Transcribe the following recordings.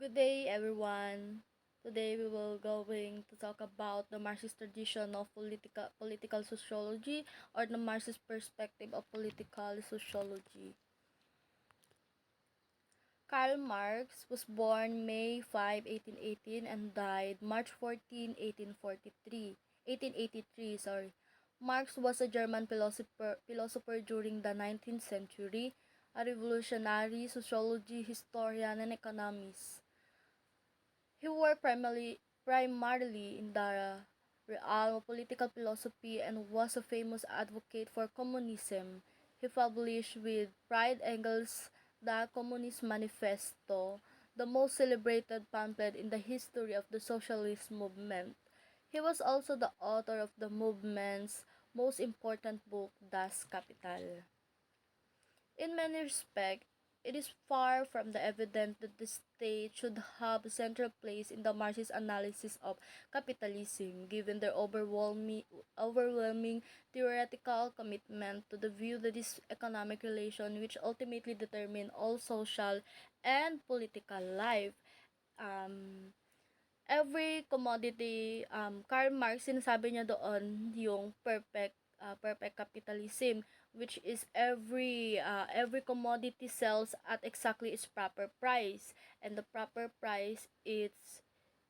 Good day, everyone. Today we will going to talk about the Marxist tradition of political sociology or the Marxist perspective of political sociology. Karl Marx was born May 5, 1818 and died March 14, 1883. Marx was a German philosopher during the 19th century, a revolutionary sociology historian and economist. He worked primarily in the realm of political philosophy and was a famous advocate for communism. He published with Pride Engels the Communist Manifesto, the most celebrated pamphlet in the history of the socialist movement. He was also the author of the movement's most important book, Das Kapital. In many respects, it is far from the evident that the state should have a central place in the Marxist analysis of capitalism, given their overwhelming theoretical commitment to the view that this economic relation which ultimately determine all social and political life. Um, every commodity, Karl Marx, sinasabi niya doon yung perfect capitalism, which is every commodity sells at exactly its proper price, and the proper price is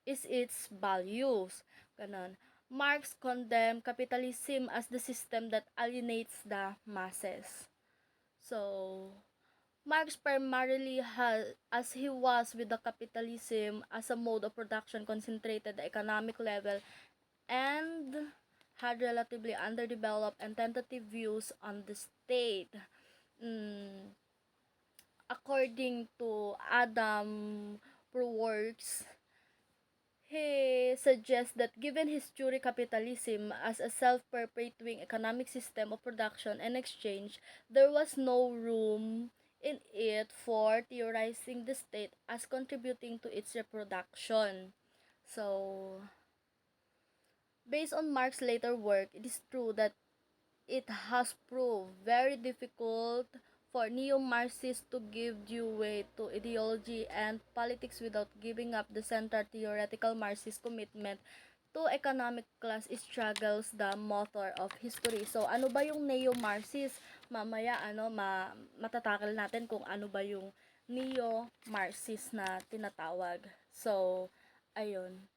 its values. Ganon. Marx condemned capitalism as the system that alienates the masses. So, Marx primarily has, as he was with the capitalism as a mode of production, concentrated the economic level and had relatively underdeveloped and tentative views on the state. Mm, According to Adam Proworks, he suggests that given his theory capitalism as a self-perpetuating economic system of production and exchange, there was no room in it for theorizing the state as contributing to its reproduction. So, based on Marx's later work, it is true that it has proved very difficult for neo-Marxists to give due weight to ideology and politics without giving up the central theoretical Marxist commitment to economic class struggles, the motor of history. So, ano ba yung neo-Marxist? Mamaya, matatakal natin kung ano ba yung neo-Marxist na tinatawag. So, ayun.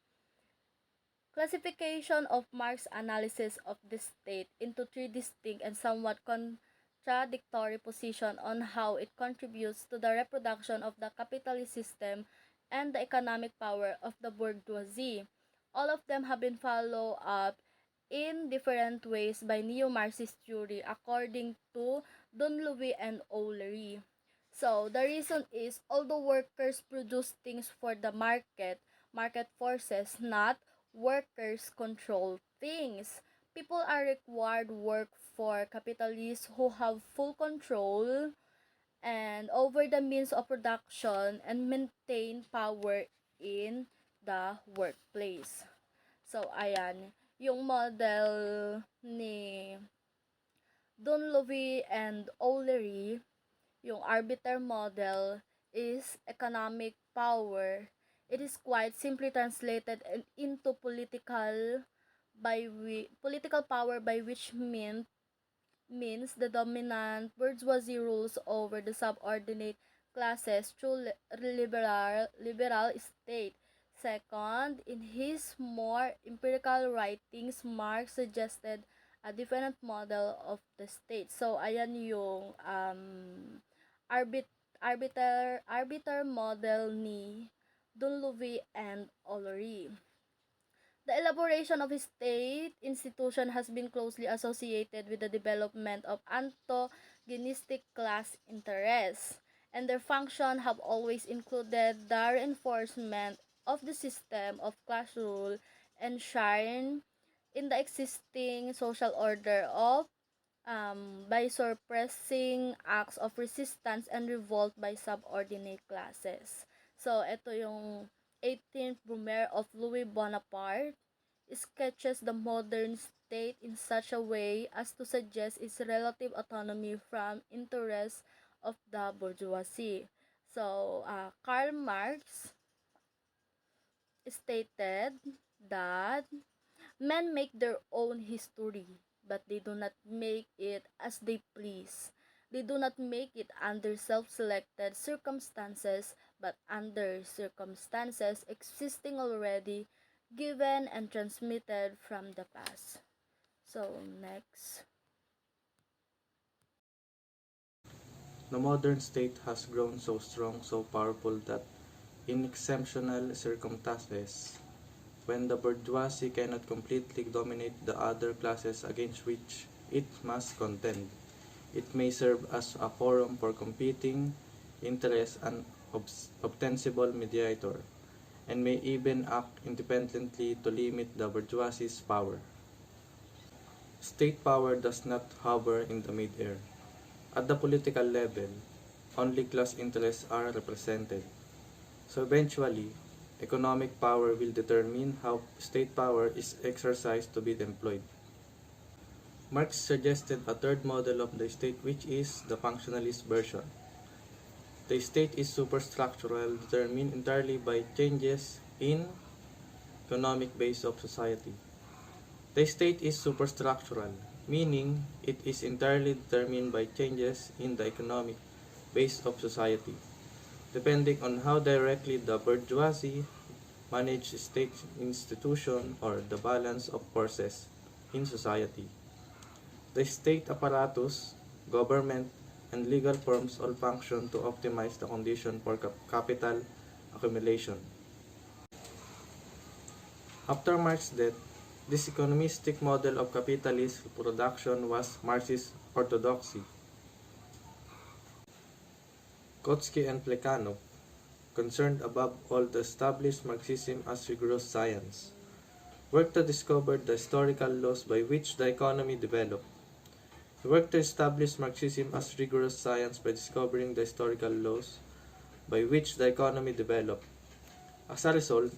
Classification of Marx's analysis of the state into three distinct and somewhat contradictory positions on how it contributes to the reproduction of the capitalist system and the economic power of the bourgeoisie. All of them have been followed up in different ways by neo-Marxist theory according to Dunleavy and O'Leary. So, the reason is, although workers produce things for the market forces, not workers control things. People are required work for capitalists who have full control and over the means of production and maintain power in the workplace. So, ayan, yung model ni Dunleavy and O'Leary, yung arbiter model, is economic power. It is quite simply translated into political power, by which means the dominant bourgeoisie rules over the subordinate classes through liberal state. Second, in his more empirical writings, Marx suggested a different model of the state. So, ayan yung arbit, arbiter model ni Dunleavy and O'Leary. The elaboration of state institution has been closely associated with the development of antagonistic class interests, and their function have always included the reinforcement of the system of class rule enshrined in the existing social order of by suppressing acts of resistance and revolt by subordinate classes. So, ito yung 18th Brumaire of Louis Bonaparte sketches the modern state in such a way as to suggest its relative autonomy from interests of the bourgeoisie. So, Karl Marx stated that men make their own history, but they do not make it as they please. They do not make it under self-selected circumstances, but under circumstances existing already, given and transmitted from the past. So, next. The modern state has grown so strong, so powerful that in exceptional circumstances, when the bourgeoisie cannot completely dominate the other classes against which it must contend, it may serve as a forum for competing interests and ostensible mediator, and may even act independently to limit the bourgeoisie's power. State power does not hover in the mid-air. At the political level, only class interests are represented. So eventually, economic power will determine how state power is exercised to be employed. Marx suggested a third model of the state, which is the functionalist version. The state is superstructural, determined entirely by changes in economic base of society. The state is superstructural, meaning it is entirely determined by changes in the economic base of society, depending on how directly the bourgeoisie manage state institution or the balance of forces in society. The state apparatus, government, and legal forms all function to optimize the condition for capital accumulation. After Marx's death, this economistic model of capitalist production was Marxist orthodoxy. Kautsky and Plekhanov concerned above all to establish Marxism as rigorous science, worked to discover the historical laws by which the economy developed. He worked to establish Marxism as rigorous science by discovering the historical laws by which the economy developed. As a result,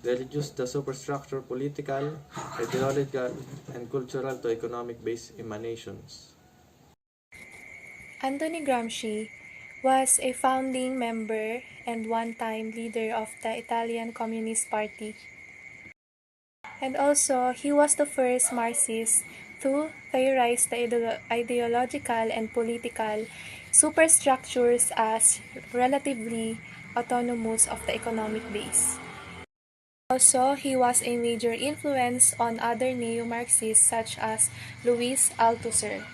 they reduced the superstructure political, ideological, and cultural to economic-based emanations. Anthony Gramsci was a founding member and one-time leader of the Italian Communist Party. And also, he was the first Marxist to theorize the ideological and political superstructures as relatively autonomous of the economic base. Also, he was a major influence on other neo-Marxists such as Louis Althusser.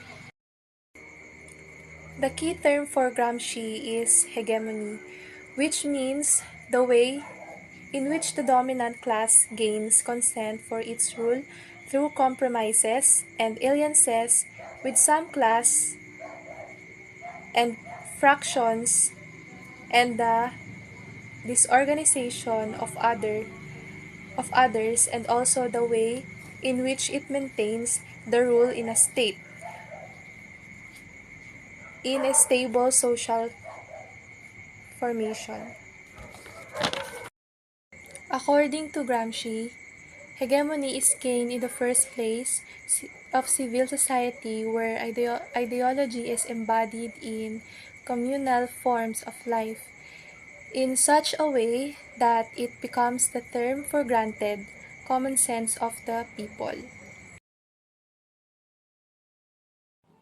The key term for Gramsci is hegemony, which means the way in which the dominant class gains consent for its rule through compromises and alliances with some class and fractions and the disorganization of others, and also the way in which it maintains the rule in a state in a stable social formation. According to Gramsci, hegemony is gained in the first place of civil society where ideology is embodied in communal forms of life in such a way that it becomes the term for granted common sense of the people.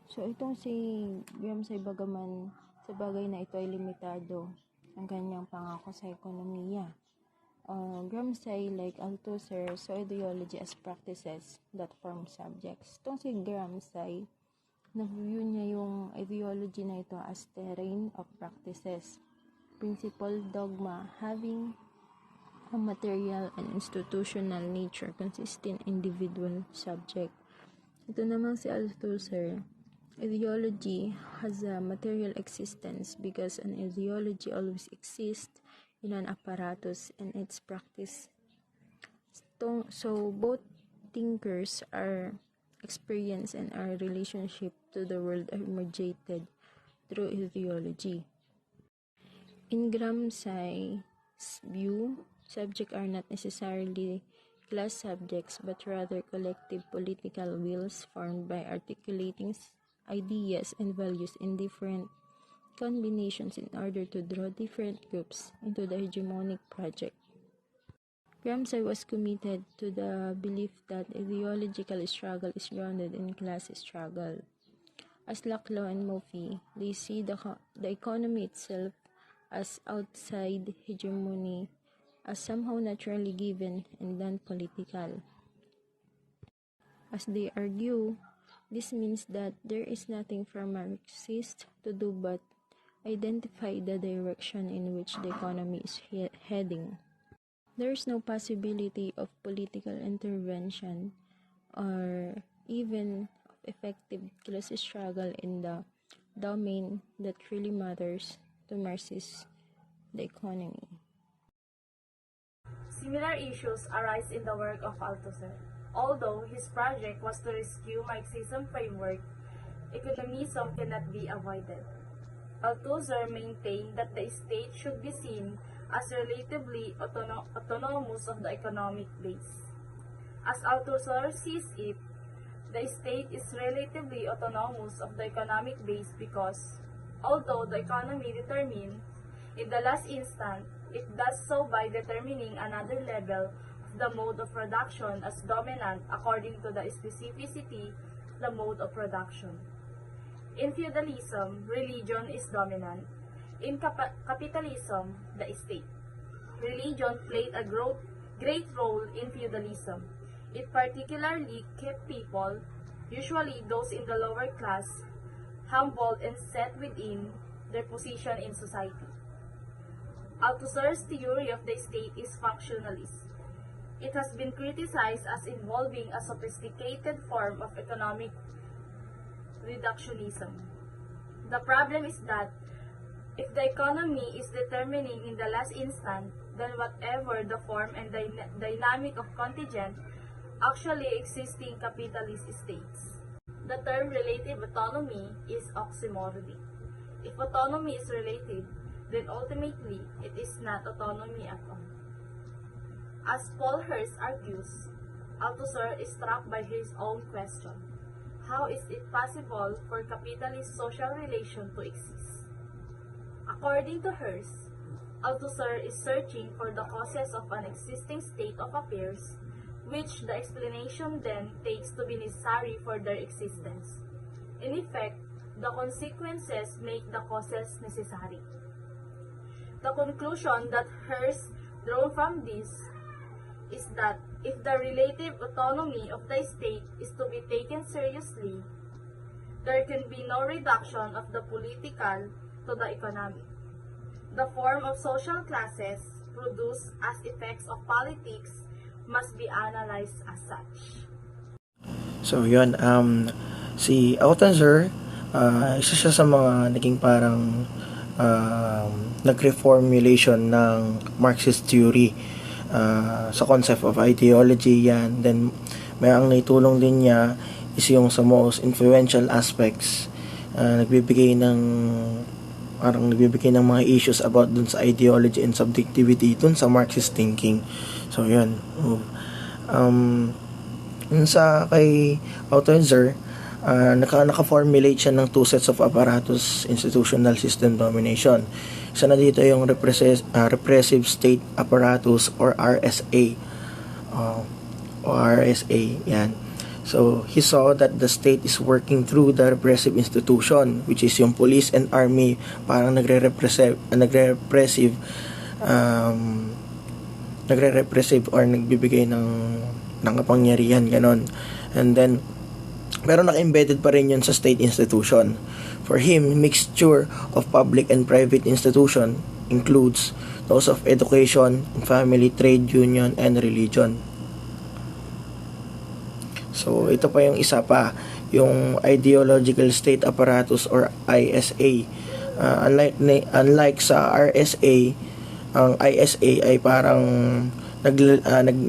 So itong si Gramsci bagaman sa bagay na ito ay limitado ang kanyang pangako sa ekonomiya. Gramsci, like Althusser, saw ideology as practices that form subjects. Itong si Gramsci, nag-view niya yung ideology na ito as terrain of practices, principle, dogma, having a material and institutional nature consisting individual subject. Ito naman si Althusser, ideology has a material existence because an ideology always exists in an apparatus and its practice. So both thinkers are experience and our relationship to the world are mediated through ideology. In Gramsci's view, subjects are not necessarily class subjects but rather collective political wills formed by articulating ideas and values in different combinations in order to draw different groups into the hegemonic project. Gramsci was committed to the belief that ideological struggle is grounded in class struggle. As Laclau and Moffey, they see the economy itself as outside hegemony, as somehow naturally given and non-political. As they argue, this means that there is nothing for Marxists to do but identify the direction in which the economy is heading. There is no possibility of political intervention or even of effective class struggle in the domain that really matters to Marxists, the economy. Similar issues arise in the work of Althusser. Although his project was to rescue Marxism framework, economism cannot be avoided. Althusser maintained that the state should be seen as relatively autonomous of the economic base. As Althusser sees it, the state is relatively autonomous of the economic base because, although the economy determines, in the last instant, it does so by determining another level of the mode of production as dominant according to the specificity of the mode of production. In feudalism, religion is dominant. In capitalism, the state. Religion played a great role in feudalism. It particularly kept people, usually those in the lower class, humble and set within their position in society. Althusser's theory of the state is functionalist. It has been criticized as involving a sophisticated form of economic reductionism. The problem is that if the economy is determining in the last instant, then whatever the form and dynamic of contingent actually existing capitalist states. The term relative autonomy is oxymoronic. If autonomy is relative, then ultimately it is not autonomy at all. As Paul Hirst argues, Althusser is struck by his own question: how is it possible for capitalist social relation to exist? According to Hirst, Althusser is searching for the causes of an existing state of affairs, which the explanation then takes to be necessary for their existence. In effect, the consequences make the causes necessary. The conclusion that Hirst drawn from this is that if the relative autonomy of the state is to be taken seriously, there can be no reduction of the political to the economic. The form of social classes produced as effects of politics must be analyzed as such. So, yun, si Althusser, isa siya sa mga naging parang nag-reformulation ng Marxist theory sa concept of ideology yan. Then, may ang naitulong din niya is yung sa most influential aspects, nagbibigay ng mga issues about dun sa ideology and subjectivity dun sa Marxist thinking. So, yun. Sa kay Althusser, naka-formulate siya ng two sets of apparatus: institutional system domination. Isa na dito yung repressive state apparatus or RSA. Yan. So, he saw that the state is working through the repressive institution, which is yung police and army, parang nagre-repressive or nagbibigay ng kapangyarihan, ganon. And then, pero naka-embedded pa rin yun sa state institution. For him, mixture of public and private institution includes those of education, family, trade union, and religion. So, ito pa yung isa pa, yung ideological state apparatus or ISA. Unlike sa RSA, ang ISA ay parang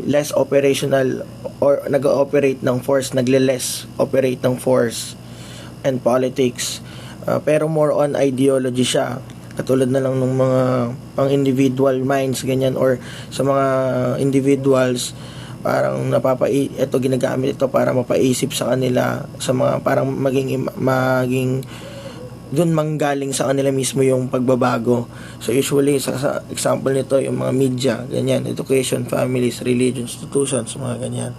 less operational or nag-ooperate ng force, nagle-less operate ng force and politics. Pero more on ideology siya. Katulad na lang ng mga pang individual minds, ganyan, or sa mga individuals, parang ginagamit ito para mapaisip sa kanila sa mga parang maging dun manggaling sa kanila mismo yung pagbabago. So usually sa example nito yung mga media, ganyan, education, families, religion, institutions, mga ganyan.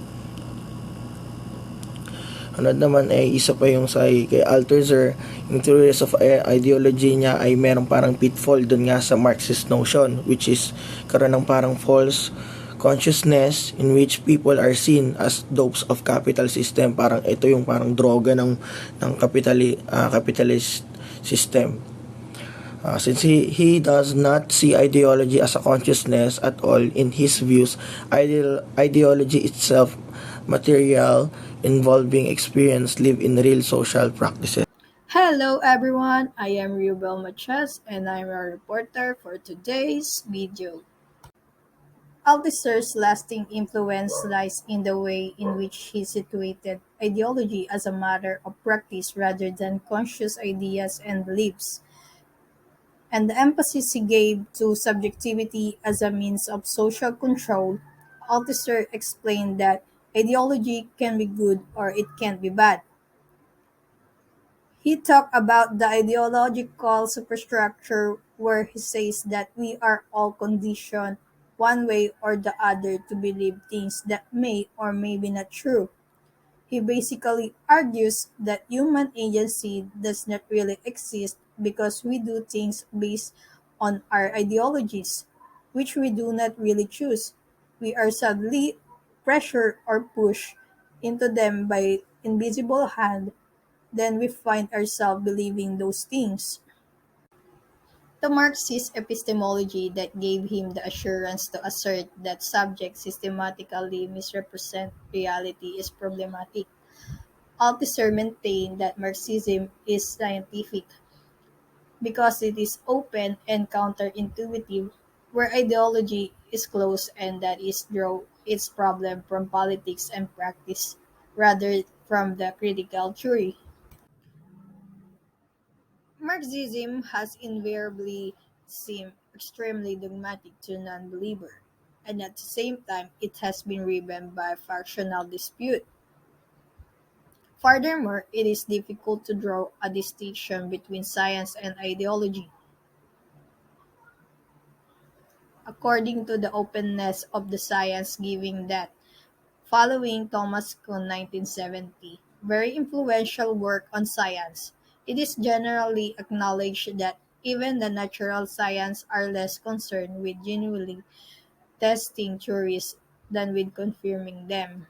Ano naman ay isa pa yung sa kay Althusser, yung theories of ideology niya ay merong parang pitfall dun nga sa Marxist notion, which is karoon ng parang false consciousness in which people are seen as dopes of capital system. Parang ito yung parang droga ng capitalist system. Since he does not see ideology as a consciousness at all, in his views, ideology itself material involving experience live in real social practices. Hello everyone, I am Rubel Machas and I'm a reporter for today's video. Althusser's lasting influence lies in the way in which he situated ideology as a matter of practice rather than conscious ideas and beliefs, and the emphasis he gave to subjectivity as a means of social control. Althusser explained that ideology can be good or it can be bad. He talked about the ideological superstructure where he says that we are all conditioned one way or the other to believe things that may or may be not true. He basically argues that human agency does not really exist because we do things based on our ideologies, which we do not really choose. We are subtly pressured or pushed into them by invisible hand, then we find ourselves believing those things. The Marxist epistemology that gave him the assurance to assert that subjects systematically misrepresent reality is problematic. Althusser maintained that Marxism is scientific because it is open and counterintuitive, where ideology is closed and that is draw its problem from politics and practice rather from the critical theory. Marxism has invariably seemed extremely dogmatic to non-believer, and at the same time it has been riven by factional dispute. Furthermore, it is difficult to draw a distinction between science and ideology, according to the openness of the science giving that, following Thomas Kuhn 1970, very influential work on science, it is generally acknowledged that even the natural science are less concerned with genuinely testing theories than with confirming them.